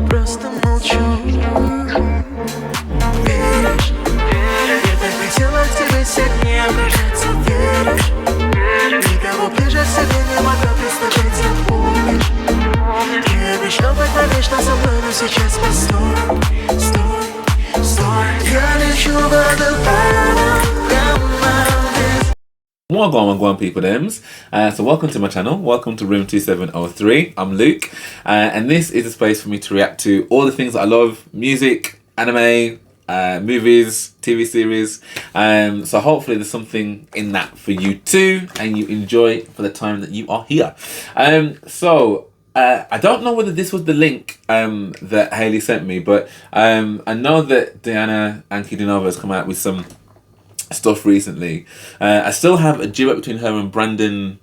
просто молчу. Веришь? Я так хотела к тебе сильнее прижаться. Веришь? Никого ближе себе не могла представить, я помнишь. Я обещал быть навечно со мной, но сейчас постой, стой, стой. Я лечу в водопадом. Wagwan people dems. So welcome to my channel, welcome to room 2703. I'm Luke, and this is a space for me to react to all the things that I love: music, anime, movies, TV series. So hopefully there's something in that for you too, and you enjoy for the time that you are here. I don't know whether this was the link that Hayley sent me, but I know that Diana Ankudinova has come out with some stuff recently. I still have a duet between her and Brandon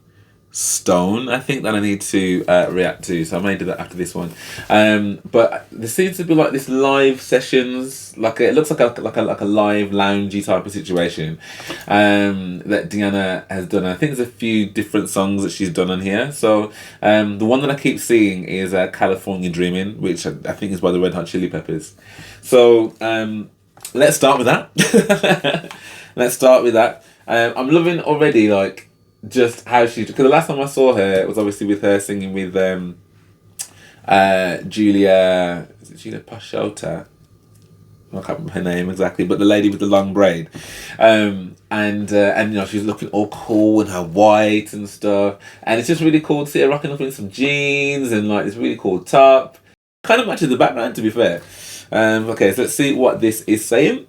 Stone, I think, that I need to react to, so I may do that after this one. But there seems to be like this live sessions, it looks like a live loungy type of situation that Diana has done. I think there's a few different songs that she's done on here. So the one that I keep seeing is California Dreaming, which I think is by the Red Hot Chili Peppers. So let's start with that. Let's start with that. I'm loving already, like, just how she... Because the last time I saw her was obviously with her singing with Julia... Is it Julia Pashota? I can't remember her name exactly, but the lady with the long braid. And you know, she's looking all cool in her white and stuff. And it's just really cool to see her rocking up in some jeans and, like, this really cool top. Kind of matches the background, to be fair. Okay, so let's see what this is saying.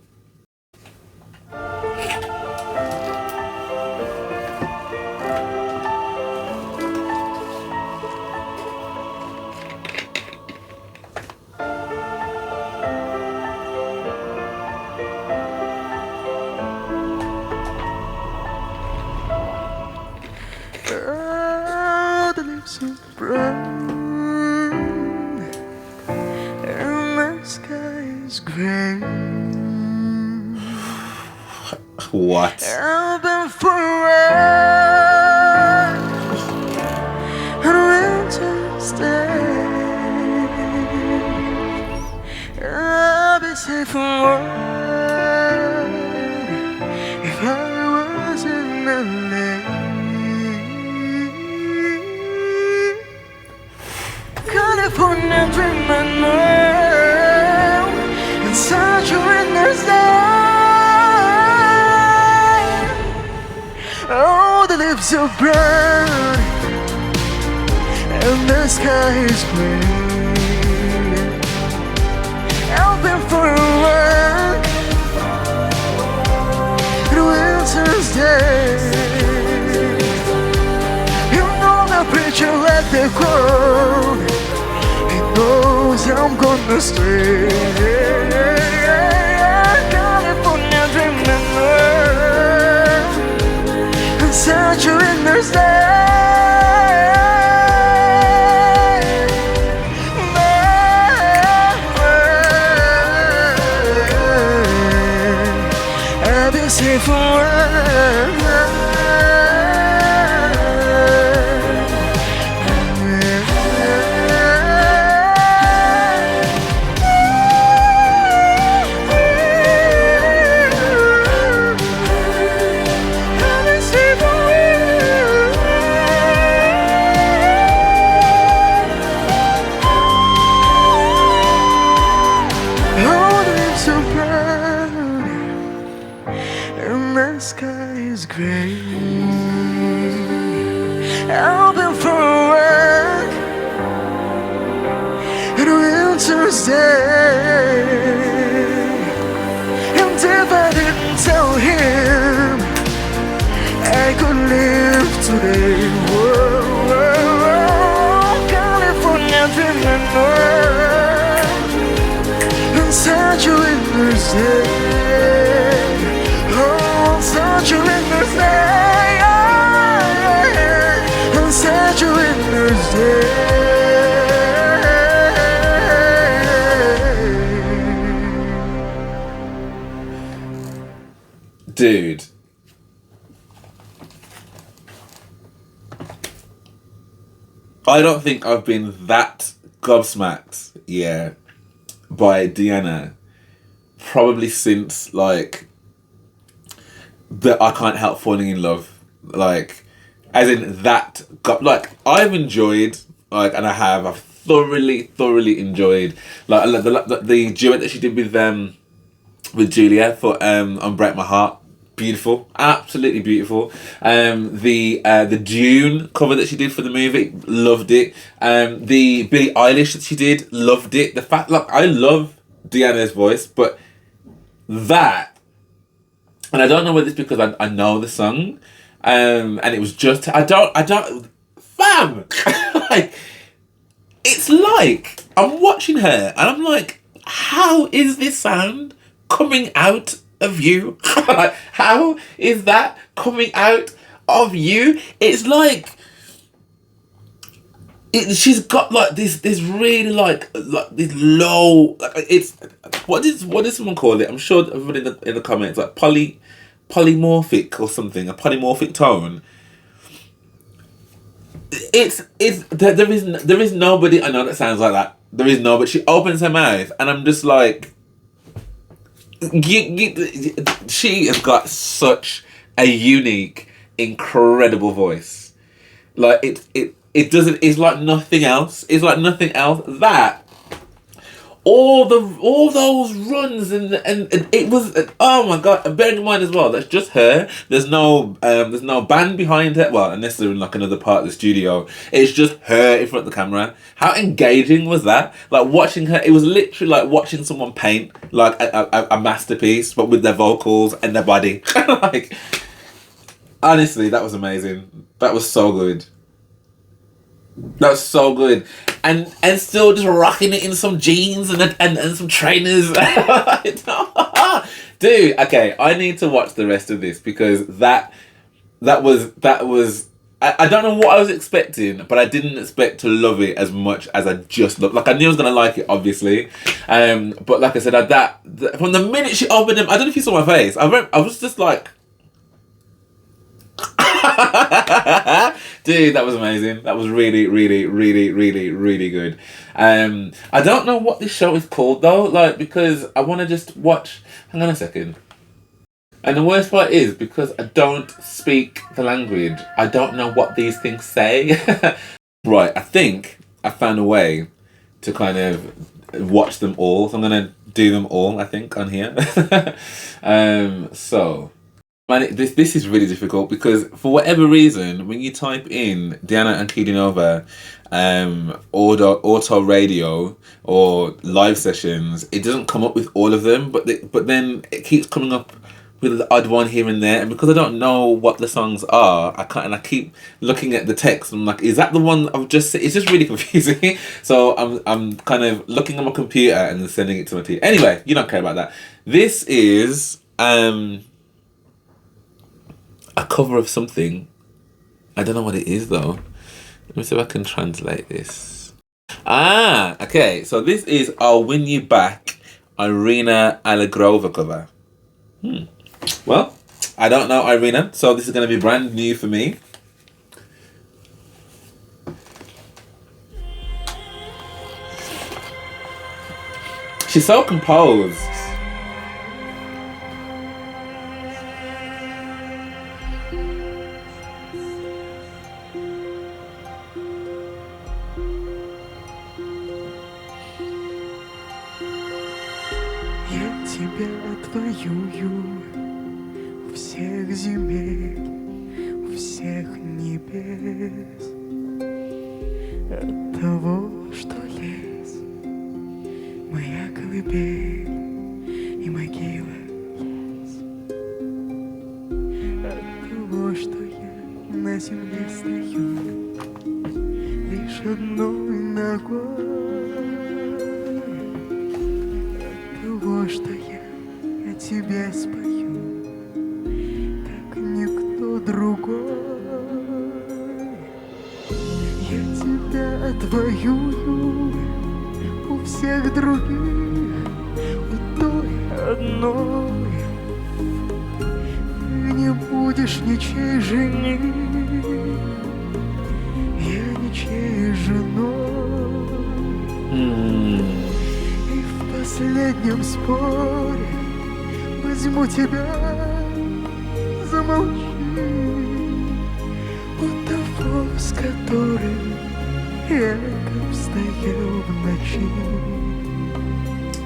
Oh, the lips are brown and the sky is gray. What? I've been for a ride on a winter's day. I'll be safe and warm if I was in LA. California dreaming now in such a winter's day. Oh, the leaves are brown and the sky is grey. I've been for a walk on a winter's day. You know the preacher let the quote. Knows I'm gonna stay. California dreaming and such a winter's day. I'll be safe for a while. The sky is grey. I've been for a walk on a winter's day. And if I didn't tell him I could live today. Whoa, whoa, whoa. California dreaming on such a winter's day. Such a winter's day, on such a winter's day. Dude. I don't think I've been that gobsmacked, yeah, by Diana probably since like the I Can't Help Falling in Love, like as in that like I've enjoyed like and I've thoroughly enjoyed like the duet that she did with Julia for Unbreak My Heart. Beautiful, absolutely beautiful. The Dune cover that she did for the movie, loved it. The Billie Eilish that she did, loved it. The fact, like, I love Diana's voice, but that, and I don't know whether it's because I know the song, and it was just fam, like, it's like I'm watching her and I'm like, how is this sound coming out of you? Like, how is that coming out of you? It's like she's got like this really like this low, like, it's what does someone call it? I'm sure everybody in the comments, like polymorphic or something, a polymorphic tone. There is nobody I know that sounds like that. There is no, but she opens her mouth and I'm just like, she has got such a unique, incredible voice. Like it doesn't. It's like nothing else. It's like nothing else. That all those runs and it was, oh my god. And bearing in mind as well, that's just her. There's no band behind her. Well, unless they're in like another part of the studio. It's just her in front of the camera. How engaging was that? Like watching her, it was literally like watching someone paint like a masterpiece, but with their vocals and their body. Like, honestly, that was amazing. That was so good. That was so good, and still just rocking it in some jeans and some trainers. Dude, okay, I need to watch the rest of this because that was. I don't know what I was expecting, but I didn't expect to love it as much as I just loved. Like I knew I was gonna like it, obviously, but like I said, that from the minute she opened them, I don't know if you saw my face. I was just like. Dude, that was amazing. That was really good. I don't know what this show is called though, like because I want to just watch. Hang on a second. And the worst part is because I don't speak the language, I don't know what these things say. Right, I think I found a way to kind of watch them all. So I'm gonna do them all, I think, on here. So. Man, this is really difficult because for whatever reason, when you type in Diana Ankudinova, AutoRadio or Live Sessions, it doesn't come up with all of them, but then it keeps coming up with the odd one here and there, and because I don't know what the songs are, I keep looking at the text and I'm like, is that the one I've just said? It's just really confusing. So I'm kind of looking on my computer and then sending it to my team. Anyway, you don't care about that. This is a cover of something. I don't know what it is though. Let me see if I can translate this. Okay. So this is I'll Win You Back, Irina Allegorova cover. Well, I don't know Irina, so this is going to be brand new for me. She's so composed. Отвоюю у всех земель, у всех небес. От того, что лес моя колыбель и могила есть. От того, что я на земле стою лишь одной ногой. От того, что я тебе спою, как никто другой. Я тебя отвоюю у всех других, у той одной. Ты не будешь ничьей женой, я ничьей женой. И в последнем споре возьму тебя, замолчи. У того, с которым я стоял в ночи.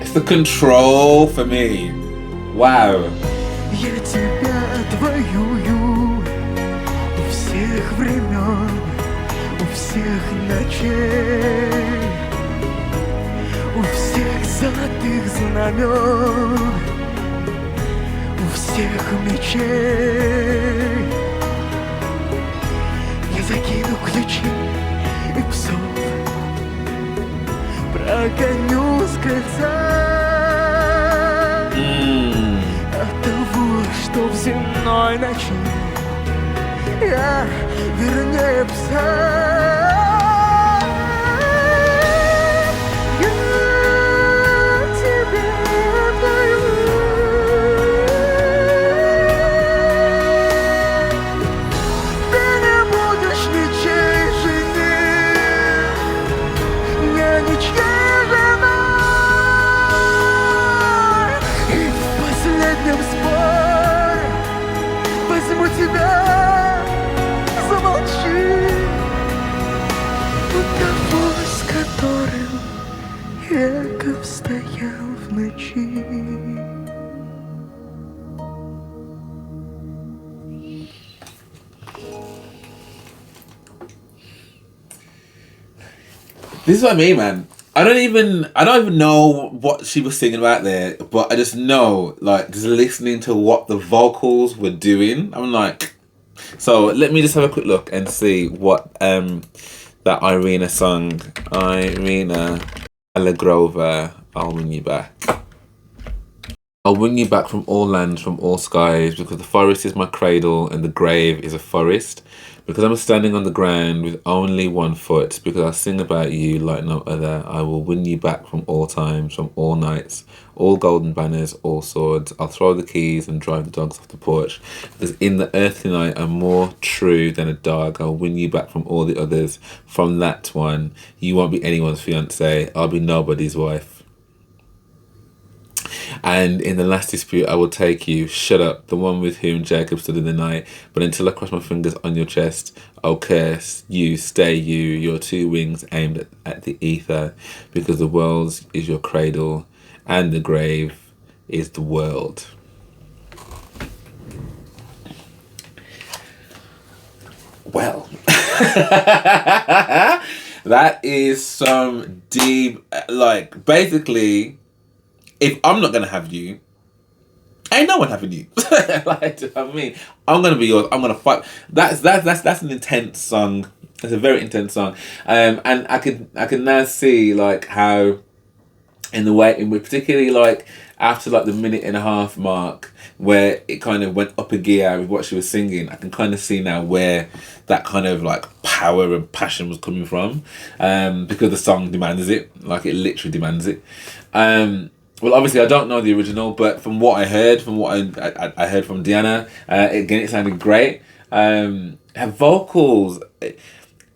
It's the control for me. Wow. Я тебя отвоюю у всех времен, у всех ночей, у всех золотых знамен, у всех мечей. Я закину ключи и псов, прогоню с крыльца. От того, что в земной ночи я вернее пса. Я тебе отдаю. Ты не будешь ничьей жены, не ничьей женой. И в последнем споре возьму тебя, замолчи. У того, с которым Яков стоял в ночи. This is what I mean, man. I don't even know what she was singing about there, but I just know, like, just listening to what the vocals were doing, I'm like, so let me just have a quick look and see what that Irina song, Irina Allegrova, I'll Win You Back. I'll win you back from all lands, from all skies, because the forest is my cradle and the grave is a forest. Because I'm standing on the ground with only one foot, because I sing about you like no other. I will win you back from all times, from all nights, all golden banners, all swords. I'll throw the keys and drive the dogs off the porch. Because in the earth tonight, I'm more true than a dog. I'll win you back from all the others. From that one, you won't be anyone's fiancé. I'll be nobody's wife. And in the last dispute I will take you, shut up, the one with whom Jacob stood in the night. But until I cross my fingers on your chest, I'll curse you, stay you, your two wings aimed at the ether. Because the world is your cradle and the grave is the world. Well, that is some deep, like, basically, if I'm not gonna have you, ain't no one having you. Like, do you know what I mean? I'm gonna be yours. I'm gonna fight. That's an intense song. It's a very intense song. And I can now see, like, how in the way in which, particularly like after like the minute and a half mark, where it kind of went up a gear with what she was singing, I can kind of see now where that kind of like power and passion was coming from, because the song demands it. Like, it literally demands it. Well, obviously, I don't know the original, but from what I heard, I heard from Diana, again, it sounded great. Her vocals,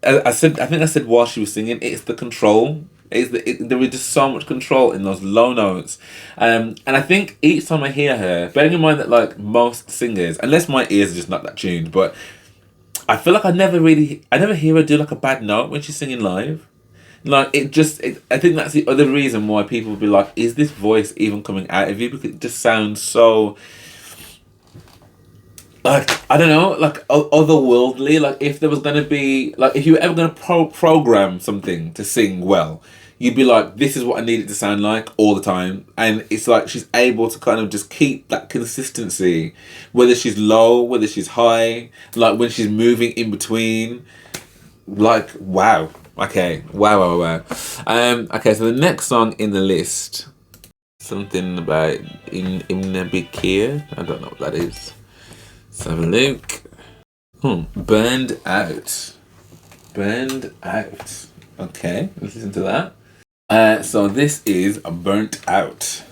I think I said while she was singing, it's the control. There is just so much control in those low notes. And I think each time I hear her, bearing in mind that, like, most singers, unless my ears are just not that tuned, but I feel like I never hear her do like a bad note when she's singing live. Like, I think that's the other reason why people would be like, is this voice even coming out of you? Because it just sounds so, like, I don't know, like, otherworldly. Like, if there was going to be, like, if you were ever going to program something to sing well, you'd be like, this is what I need it to sound like all the time. And it's like she's able to kind of just keep that consistency, whether she's low, whether she's high, like when she's moving in between. Like, wow. Okay, wow. Okay, so the next song in the list, something about Imnabikir. I don't know what that is. Let's have a look. Burned Out. Burned Out. Okay, let's listen to that. So this is Burnt Out.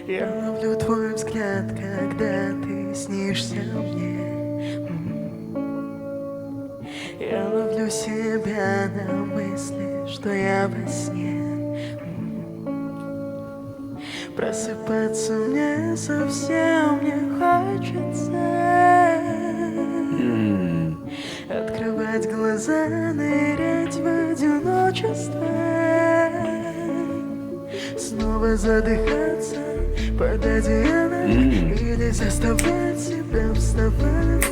Я ловлю твой взгляд, когда ты с снишься мне. Я ловлю себя на мысли, что я во сне. Просыпаться мне совсем не хочется. Открывать глаза, нырять в одиночество. Снова задыхаться под одеялом или заставлять себя вставать.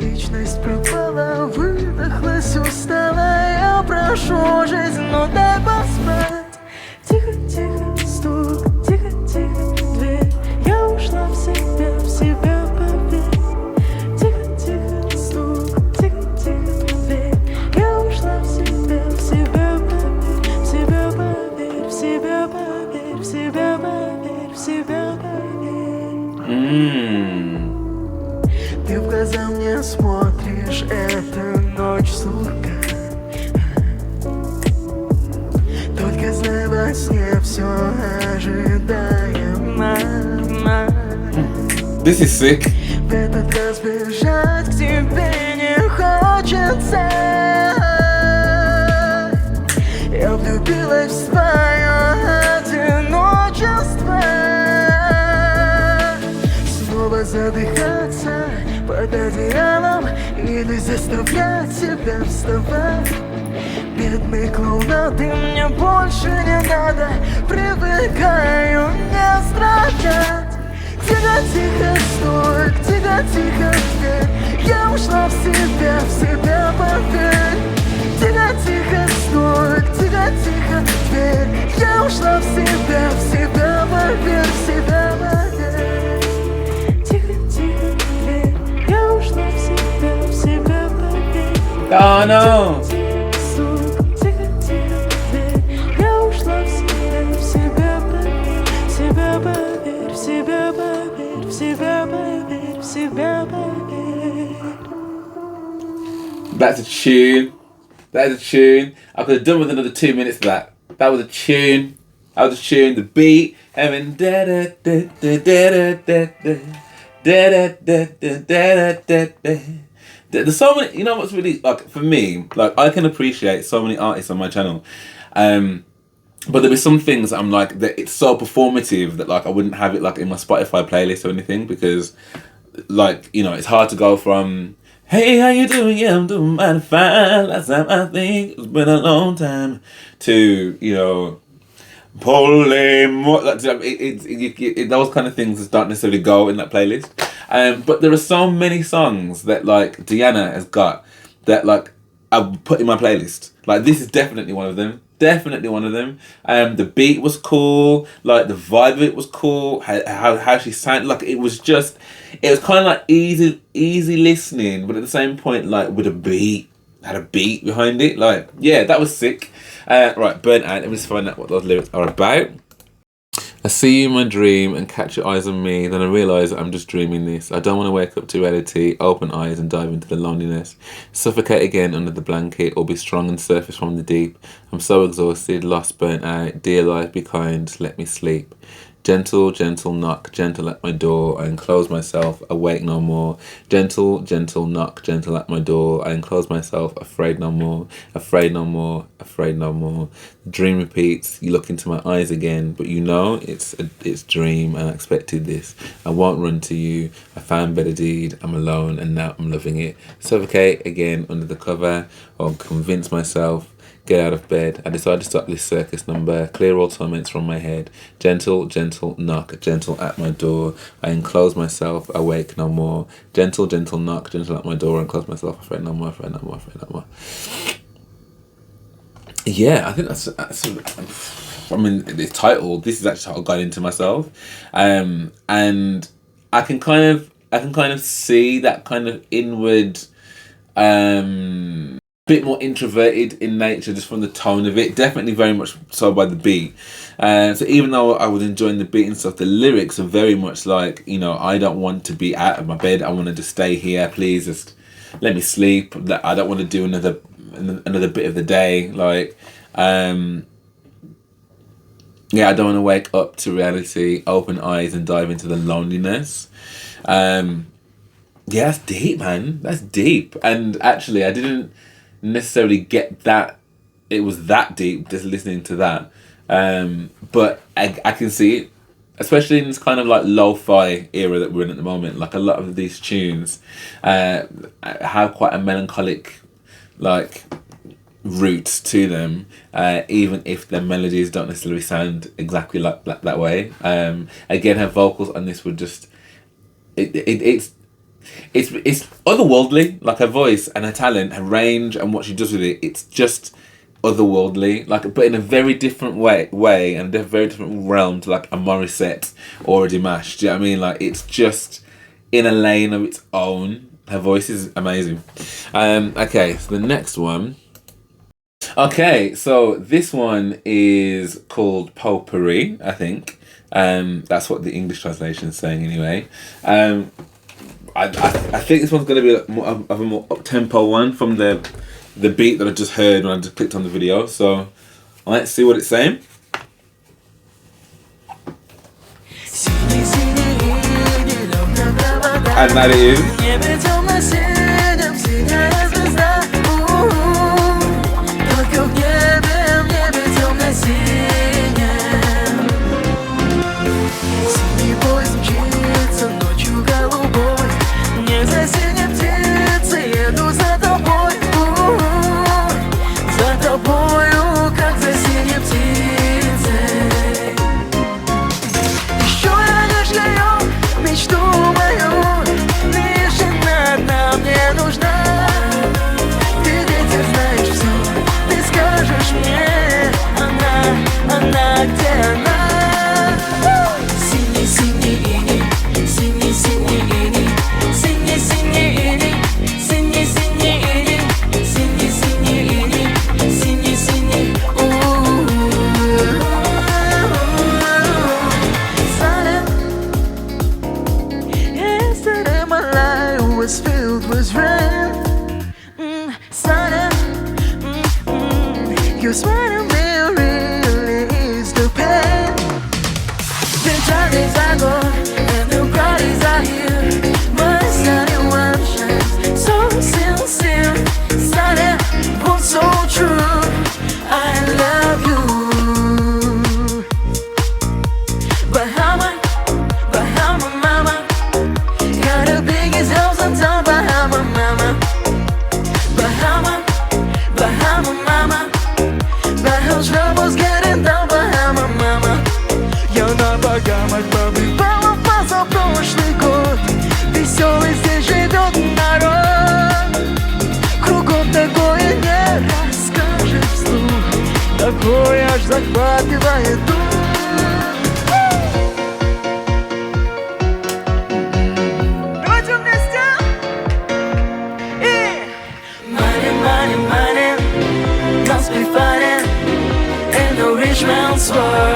Вечность пропала, выдохлась, устала. Я прошу жизнь, ну дай поспать. Тихо-тихо стук, тихо-тихо дверь. Я ушла в себя поверь. Тихо-тихо стук, тихо-тихо дверь. Я ушла в себя поверь. В себя поверь, в себя поверь, в себя поверь, в себя поверь. Ты в глаза мне смотришь, это ночь сурка. Только знай, во сне все ожидаемо. This is sick. В этот раз бежать к тебе не хочется. Я влюбилась в свое одиночество. Снова задыхаться под одеялом или заставлять себя вставать. Бедный клоун, а ты мне больше не надо. Привыкаю не страдать. Тихо-тихо стук, тихо-тихо дверь. Я ушла в себя поверь. Тихо-тихо стук, тихо-тихо дверь. Я ушла в себя поверь, в себя поверь. Тихо-тихо дверь. Я ушла в себя поверь. Oh no! That's a tune. That is a tune. I could have done with another 2 minutes of that. That was a tune. That was a tune. The beat, having da da da da da da da da da da da. There's so many. You know what's really like for me? Like I can appreciate so many artists on my channel, but there be some things that I'm like that it's so performative that like I wouldn't have it like in my Spotify playlist or anything because, like you know, it's hard to go from. Hey, how you doing? Yeah, I'm doing mighty fine. Last time I think it's been a long time. To you know, those kind of things that don't necessarily go in that playlist. But there are so many songs that like Diana has got that like I've put in my playlist. Like this is definitely one of them. Definitely one of them. The beat was cool. Like the vibe of it was cool. How she sang, like it was kind of like easy listening, but at the same point, like with a beat, had a beat behind it. Like yeah, that was sick. Right, Burnt Out. Let me just find out what those lyrics are about. I see you in my dream and catch your eyes on me. Then I realise I'm just dreaming this. I don't want to wake up to reality, open eyes and dive into the loneliness. Suffocate again under the blanket or be strong and surface from the deep. I'm so exhausted, lost, burnt out. Dear life, be kind, let me sleep. Gentle, gentle knock, gentle at my door. I enclose myself, awake no more. Gentle, gentle knock, gentle at my door. I enclose myself, afraid no more. Afraid no more, afraid no more. The dream repeats, you look into my eyes again. But you know, it's dream and I expected this. I won't run to you. I found better deed. I'm alone and now I'm loving it. Suffocate again under the cover or convince myself. Get out of bed. I decide to stop this circus number. Clear all torments from my head. Gentle, gentle knock, gentle at my door. I enclose myself, awake no more. Gentle, gentle knock, gentle at my door. I enclose myself, afraid no more, afraid no more, afraid no more. Yeah, I think that's I mean, it's titled. This is actually how I got into myself, and I can kind of see that kind of inward. Bit more introverted in nature just from the tone of it, definitely very much so by the beat. So even though I was enjoying the beat and stuff, the lyrics are very much like, you know, I don't want to be out of my bed, I want to just stay here, please just let me sleep. I don't want to do another bit of the day, like yeah, I don't want to wake up to reality, open eyes and dive into the loneliness. Yeah, that's deep, man. That's deep. And actually, I didn't necessarily get that it was that deep just listening to that. But I can see it, especially in this kind of like lo-fi era that we're in at the moment. Like a lot of these tunes have quite a melancholic like roots to them, even if their melodies don't necessarily sound exactly like that way. Again, her vocals on this were just it's otherworldly. Like her voice and her talent, her range, and what she does with it. It's just otherworldly, like, but in a very different way, and a very different realm to like a Morissette or a Dimash. Do you know what I mean? Like, it's just in a lane of its own. Her voice is amazing. Okay, so the next one. Okay, so this one is called Potpourri, I think. That's what the English translation is saying anyway. I think this one's going to be more of a more up-tempo one from the beat that I just heard when I just clicked on the video. So let's see what it's saying. And that is.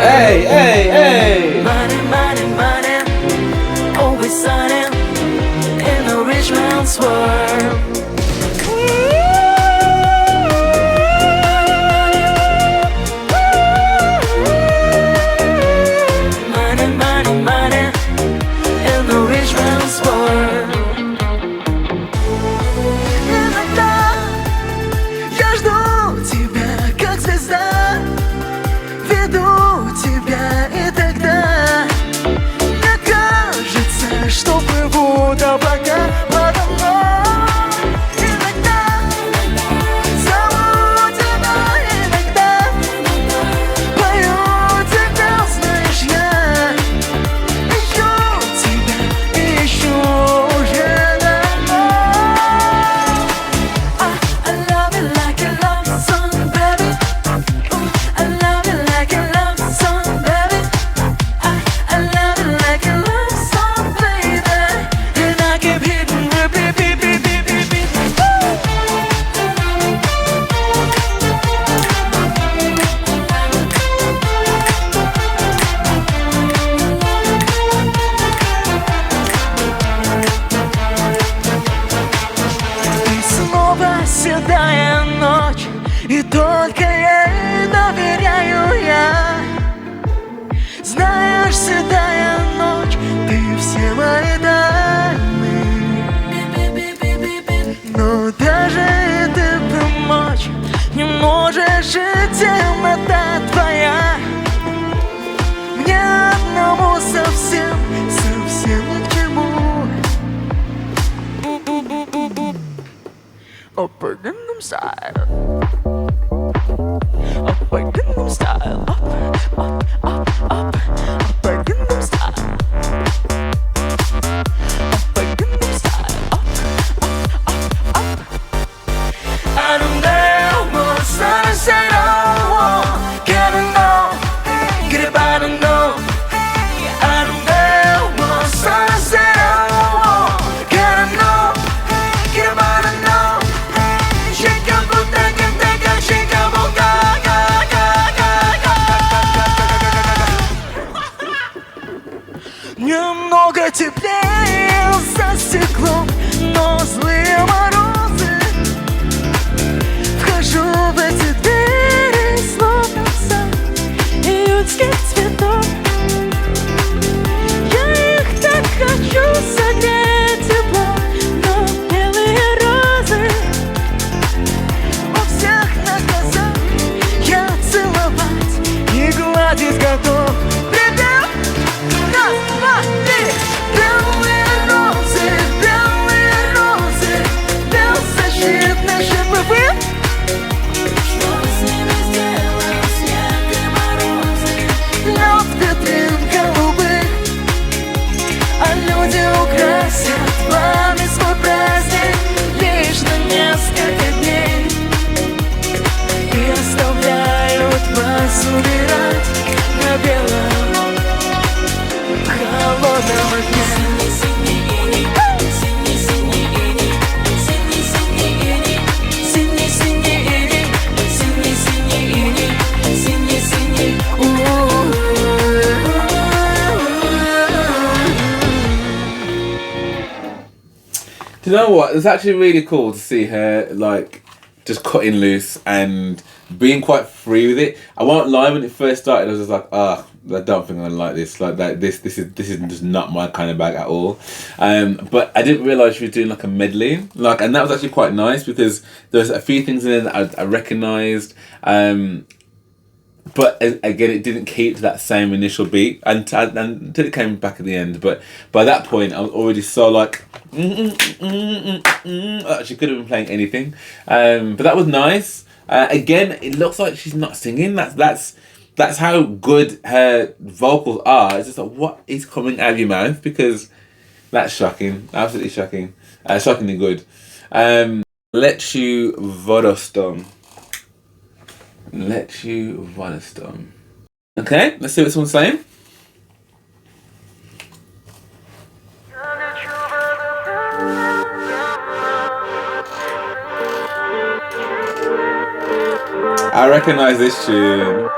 Hey, hey, hey! Money, money, money, always sunny in the rich man's world. Money, money, money in the rich man's world. Иногда я жду тебя, как звезда. Веду тебя, и тогда мне кажется, что плывут облака подо мной. же темнота твоя мне одному совсем, совсем ни к чему. Up a Gangnam Style, up a Gangnam Style, up a Gangnam Style, up a Gangnam Style, up. I don't know what's sunset on. Gotta know, get about to know. I don't know what's sunset on. Gotta know, get about to know. Shake up, take a shake up, немного теплее за стеклом, но злые морозы. Вхожу в эти двери, словно сад июньских цветов. Я их так хочу согреть тепло, но белые розы у всех на глазах. Я целовать и гладить готов. Припев! Раз, два, три! Белые розы, беззащитны ЖПВ. Что с ними сделал снег и морозы? Лед витрин голубых, а люди украсят вами свой праздник лишь на несколько дней и оставляют вас умирать на белом холодном огне. Do you know what? It's actually really cool to see her like just cutting loose and being quite free with it. I won't lie, when it first started, I was just like, I don't think I'm gonna like this. Like that, this is just not my kind of bag at all. But I didn't realise she was doing like a medley, and that was actually quite nice because there's a few things in there that I recognised. But again, it didn't keep to that same initial beat until it came back at the end. But by that point, I was already so like, she could have been playing anything. But that was nice. Again, it looks like she's not singing. That's how good her vocals are. It's just like, what is coming out of your mouth? Because that's shocking, absolutely shocking, shockingly good. Let you Vodostom. Let you Vodostom. Okay, let's see what someone's saying. I recognize this tune.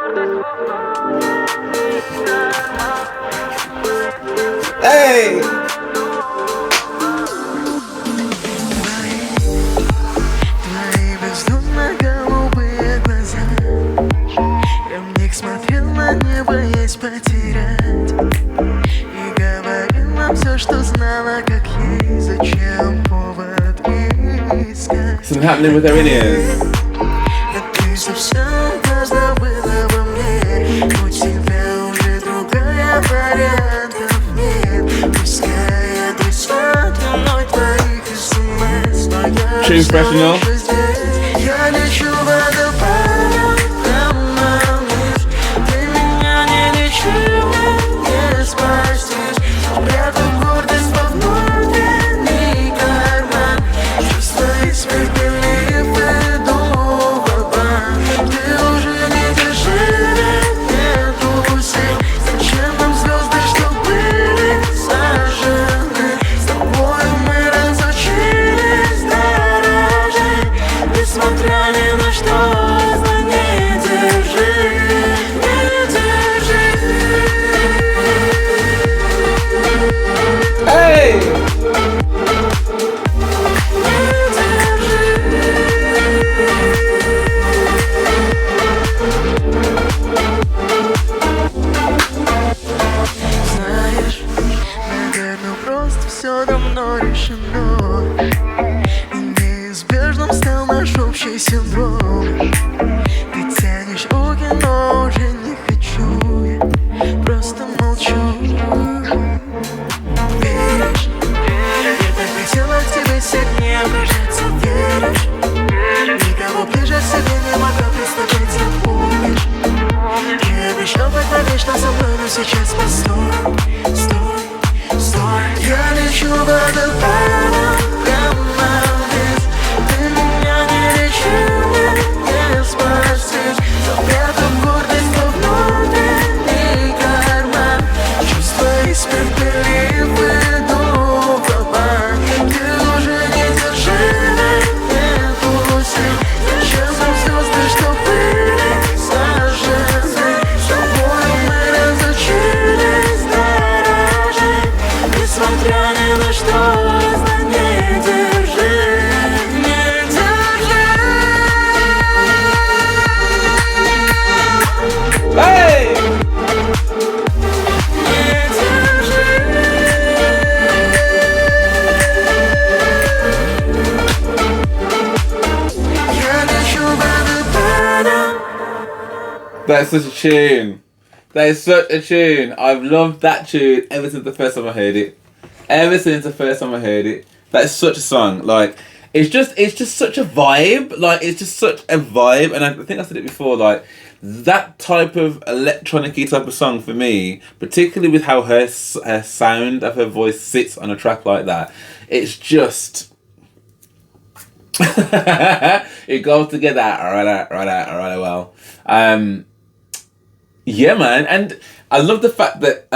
Hey! Твои бездумно-голубые глаза, я в них смотрел на небо, боясь потерять, и говорил вам все, что знала, как ей, зачем повод искать. Something happening with her in ears. Совсем позабыла обо мне, у тебя уже другая, вариантов нет. Пускай отрицают мной твоих смс, но я Professional. Я лечу водопадом прямо вниз. Ты меня не лечишь, не спастись. Спрятав гордость во внутренний карман, чувства испепели выйду. Все давно решено, и неизбежным стал наш общий синдром. Ты сильнее прижаться, веришь? Никого ближе себе не могла представить, я помнишь? Ты обещал быть навечно со мной, но сейчас постой, стой, стой. Я лечу водопадом прямо вниз. Ты меня не лечишь, не спасешь. Запрятав гордость во внутренний карман. Чувства испепели, выйду в обман. Ты уже не держи, не пусти. Исчезнут звезды, что были сожжены. С тобой мы разучились дорожить. Несмотря ни на что, не держи, не держи. Hey! Не держи. Я лечу водопадом. That's such a tune. That is such a tune. I've loved that tune ever since the first time I heard it. Ever since the first time I heard it. That is such a song. Like, it's just such a vibe. Like, it's just such a vibe. And I think I said it before, like, that type of electronic-y type of song for me, particularly with how her sound of her voice sits on a track like that, it's just... it goes together right well. Yeah, man, and I love the fact that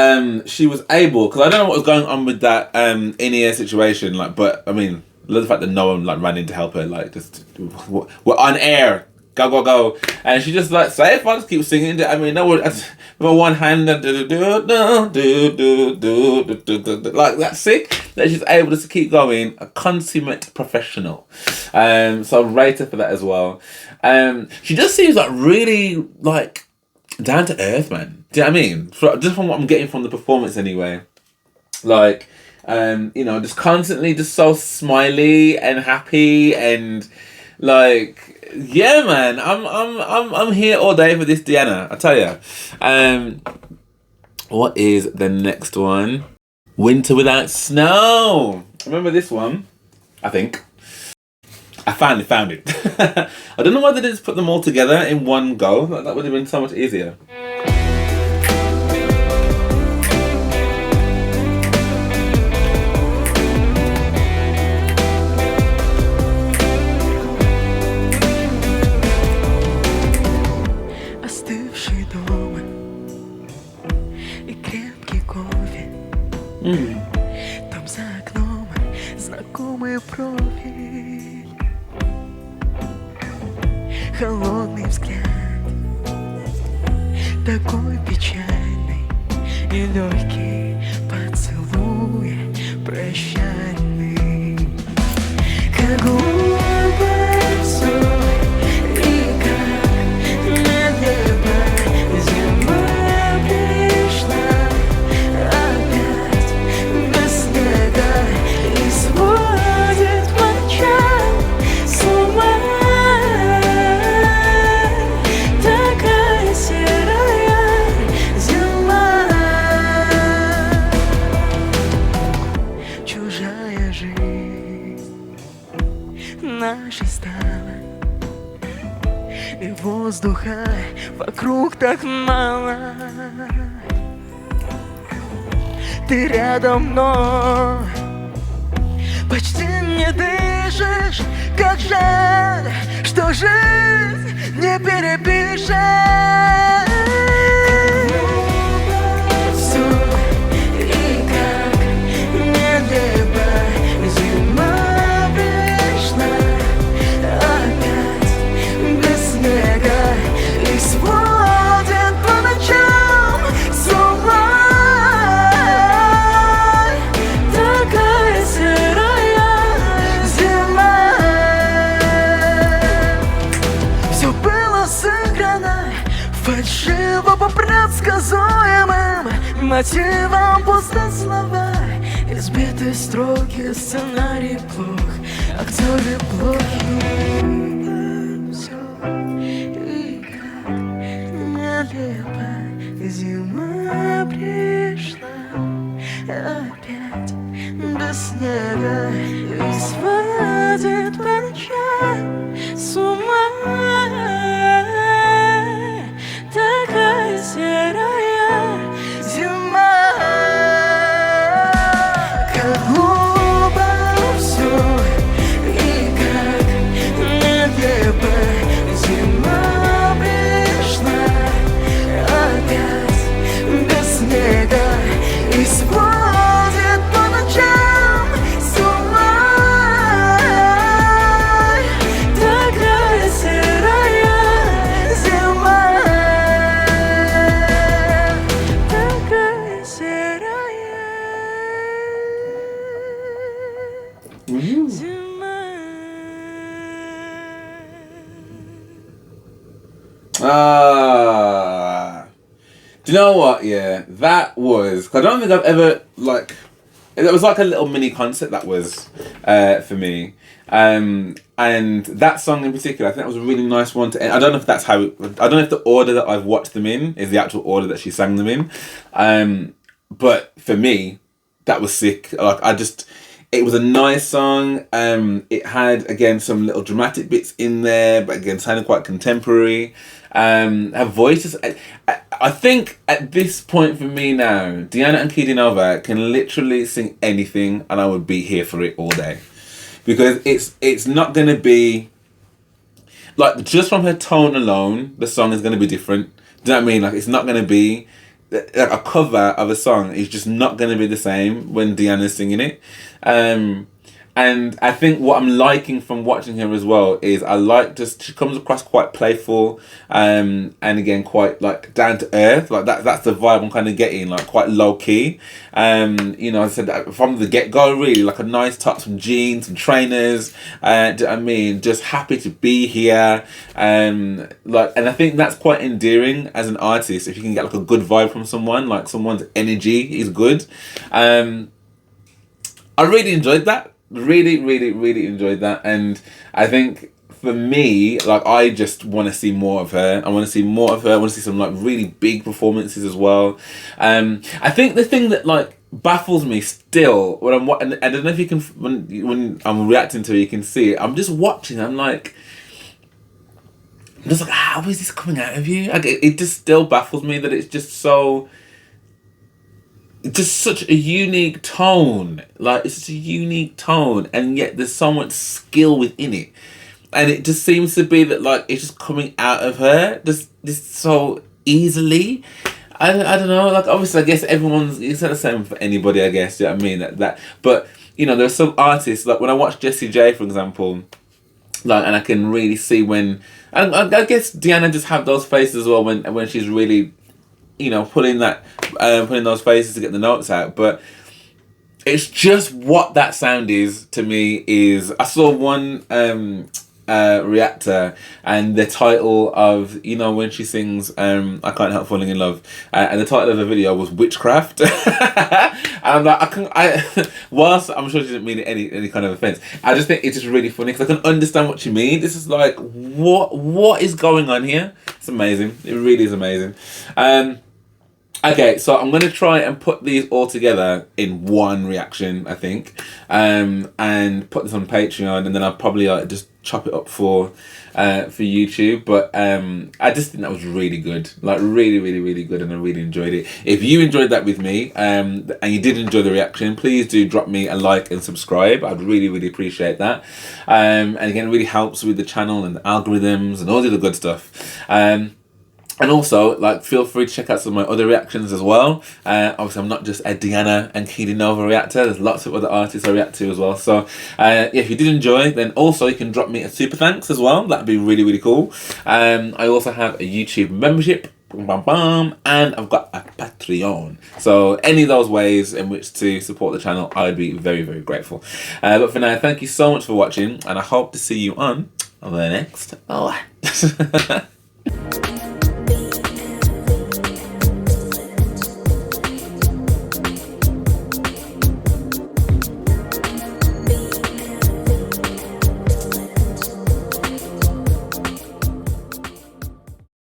she was able, because I don't know what was going on with that in-ear situation, like, but I mean, I love the fact that no one like ran in to help her, like, just we're on air, go, and she just like say, if I just keep singing, I mean, no one with one hand, like that's sick that she's able to keep going, a consummate professional. So I rate her for that as well. She just seems like really like down to earth, man. Do you know what I mean? Just from what I'm getting from the performance anyway. Like, you know, just constantly just so smiley and happy and like, yeah, man. I'm here all day for this Diana, I tell you. What is the next one? Winter Without Snow. Remember this one? I think. I finally found it. I don't know why they didn't put them all together in one go. That would have been so much easier. Остывший дом и крепкий кофе. Там за окном знакомый профиль. Холодный взгляд, такой печальный и легкий поцелуй прощальный. Как глупо всё, и как нелепо зима пришла опять без снега и сводит по ночам с ума. Такая серая зима, чужая жизнь наша стала, и воздуха вокруг так мало. Ты рядом, но почти не дышишь. Как жаль, что жизнь не перепишешь. Всё, и как нелепо зима пришла опять без снега и сводит по ночам с ума. Такая серая зима. Все было сыграно фальшиво по предсказуемым мотивам, пустые слова, избитые строки, сценарий плох, актеры плохи. Все и как нелепо зима пришла опять без снега и сводит по ночам с ума. Такая серая зима. Как глупо все и как нелепо. Зима пришла опять без снега и сводит по ночам с ума. Такая серая зима. Такая серая зима. Do you know what? Yeah, that was. I don't think I've ever like. It was like a little mini concert that was for me, and that song in particular, I think that was a really nice one to end. I don't know if that's how. I don't know if the order that I've watched them in is the actual order that she sang them in, but for me, that was sick. Like it was a nice song. It had again some little dramatic bits in there, but again sounded quite contemporary. Her voice is. I think at this point for me now, Diana Ankudinova can literally sing anything, and I would be here for it all day, because it's not gonna be like just from her tone alone, the song is gonna be different. Do you know what I mean? Like it's not gonna be like a cover of a song is just not gonna be the same when Diana's singing it. And I think what I'm liking from watching her as well is I like just she comes across quite playful, and again quite like down to earth. Like that's the vibe I'm kind of getting, like quite low key. You know, I said that from the get go, really like a nice top, some jeans, some trainers. Do you know what I mean? Just happy to be here. And I think that's quite endearing as an artist if you can get like a good vibe from someone, like someone's energy is good. I really enjoyed that. Really enjoyed that, and I think for me, like I just want to see more of her. I want to see more of her. I want to see some like really big performances as well. I think the thing that like baffles me still when I'm and I don't know if you can when I'm reacting to it, you can see it. I'm just watching. I'm just like, how is this coming out of you? Like it just still baffles me that it's just so. Just such a unique tone, like it's such a unique tone, and yet there's so much skill within it, and it just seems to be that like it's just coming out of her just so easily. I don't know, like obviously I guess it's not the same for anybody, I guess, you know what I mean, that but you know there's some artists like when I watch Jessie J for example, like, and I can really see when I guess Diana just have those faces as well when she's really, you know, putting those faces to get the notes out. But it's just what that sound is to me is. I saw one reactor, and the title of, you know, when she sings I Can't Help Falling in Love, and the title of the video was Witchcraft. And I'm like, whilst I'm sure she didn't mean any kind of offense, I just think it's just really funny because I can understand what you mean. This is like, what is going on here? It's amazing. It really is amazing. Okay, so I'm going to try and put these all together in one reaction, I think, and put this on Patreon, and then I'll probably just chop it up for YouTube. But I just think that was really good, like really good, and I really enjoyed it. If you enjoyed that with me, and you did enjoy the reaction, please do drop me a like and subscribe. I'd really appreciate that. And again, it really helps with the channel and the algorithms and all the other good stuff. And also, like, feel free to check out some of my other reactions as well. Obviously, I'm not just a Diana Ankudinova reactor. There's lots of other artists I react to as well. So, if you did enjoy, then also you can drop me a super thanks as well. That'd be really cool. I also have a YouTube membership. And I've got a Patreon. So any of those ways in which to support the channel, I would be very grateful. But for now, thank you so much for watching, and I hope to see you on the next one.